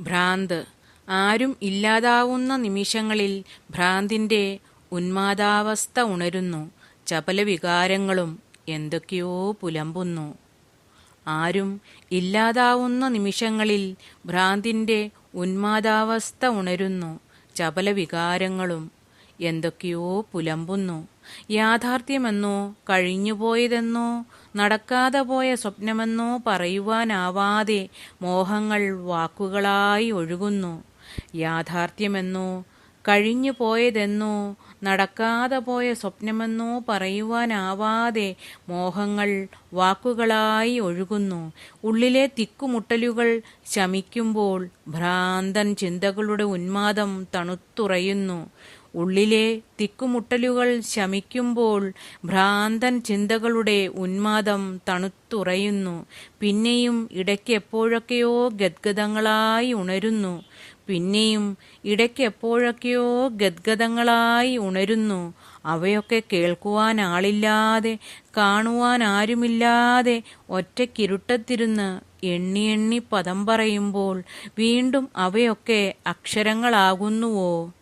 ഭ്രാന്ത്. ആരും ഇല്ലാതാവുന്ന നിമിഷങ്ങളിൽ ഭ്രാന്തിന്റെ ഉന്മാദാവസ്ഥ ഉണരുന്നു. ചപലവികാരങ്ങളും എന്തൊക്കെയോ പുലമ്പുന്നു. ആരും ഇല്ലാതാവുന്ന നിമിഷങ്ങളിൽ ഭ്രാന്തിന്റെ ഉന്മാദാവസ്ഥ ഉണരുന്നു. ചപലവികാരങ്ങളും എന്തൊക്കെയോ പുലമ്പുന്നു. യാഥാർത്ഥ്യമെന്നോ കഴിഞ്ഞുപോയതെന്നോ നടക്കാതെ പോയ സ്വപ്നമെന്നോ പറയുവാനാവാതെ മോഹങ്ങൾ വാക്കുകളായി ഒഴുകുന്നു. യാഥാർത്ഥ്യമെന്നോ കഴിഞ്ഞു പോയതെന്നോ നടക്കാതെ പോയ സ്വപ്നമെന്നോ പറയുവാനാവാതെ മോഹങ്ങൾ വാക്കുകളായി ഒഴുകുന്നു. ഉള്ളിലെ തിക്കുമുട്ടലുകൾ ശമിക്കുമ്പോൾ ഭ്രാന്തൻ ചിന്തകളുടെ ഉന്മാദം തണുത്തുറയുന്നു. ഉള്ളിലെ തിക്കുമുട്ടലുകൾ ശമിക്കുമ്പോൾ ഭ്രാന്തൻ ചിന്തകളുടെ ഉന്മാദം തണുത്തുറയുന്നു. പിന്നെയും ഇടയ്ക്ക് എപ്പോഴൊക്കെയോ ഗദ്ഗദങ്ങളായി ഉണരുന്നു. പിന്നെയും ഇടയ്ക്ക് എപ്പോഴൊക്കെയോ ഗദ്ഗദങ്ങളായി ഉണരുന്നു. അവയൊക്കെ കേൾക്കുവാൻ ആളില്ലാതെ, കാണുവാൻ ആരുമില്ലാതെ ഒറ്റയ്ക്കിരുട്ടത്തിരുന്ന് എണ്ണി എണ്ണി പദം പറയുമ്പോൾ വീണ്ടും അവയൊക്കെ അക്ഷരങ്ങളാകുന്നുവോ?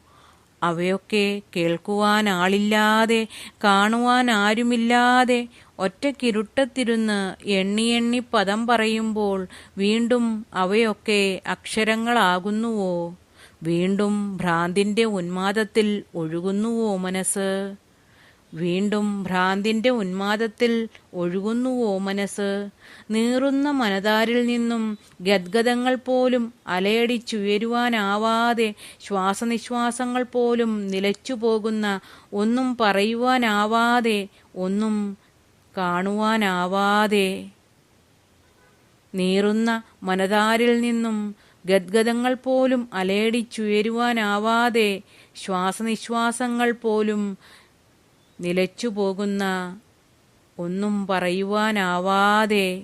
അവയൊക്കെ കേൾക്കുവാൻ ആളില്ലാതെ, കാണുവാൻ ആരുമില്ലാതെ ഒറ്റയ്ക്കിരുട്ടത്തിരുന്ന് എണ്ണി എണ്ണി പദം പറയുമ്പോൾ വീണ്ടും അവയൊക്കെ അക്ഷരങ്ങളാകുന്നുവോ? വീണ്ടും ഭ്രാന്തിന്റെ ഉന്മാദത്തിൽ ഒഴുകുന്നുവോ മനസ്സ്? വീണ്ടും ഭ്രാന്തിന്റെ ഉന്മാദത്തിൽ ഒഴുകുന്നുവോ മനസ്സ്? നീറുന്ന മനതാരിൽ നിന്നും ഗദ്ഗദങ്ങൾ പോലും അലയടിച്ചുയരുവാനാവാതെ, ശ്വാസനിശ്വാസങ്ങൾ പോലും നിലച്ചുപോകുന്ന, ഒന്നും പറയുവാനാവാതെ, ഒന്നും കാണുവാനാവാതെ, നീറുന്ന മനതാരിൽ നിന്നും ഗദ്ഗദങ്ങൾ പോലും അലയടിച്ചുയരുവാനാവാതെ, ശ്വാസനിശ്വാസങ്ങൾ പോലും നിലച്ചുപോകുന്ന, ഒന്നും പറയുവാനാവാതെ,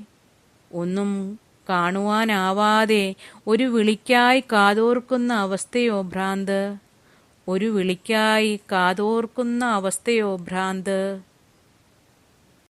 ഒന്നും കാണുവാനാവാതെ ഒരു വിളിക്കായി കാതോർക്കുന്ന അവസ്ഥയോ ഭ്രാന്ത്? ഒരു വിളിക്കായി കാതോർക്കുന്ന അവസ്ഥയോ ഭ്രാന്ത്?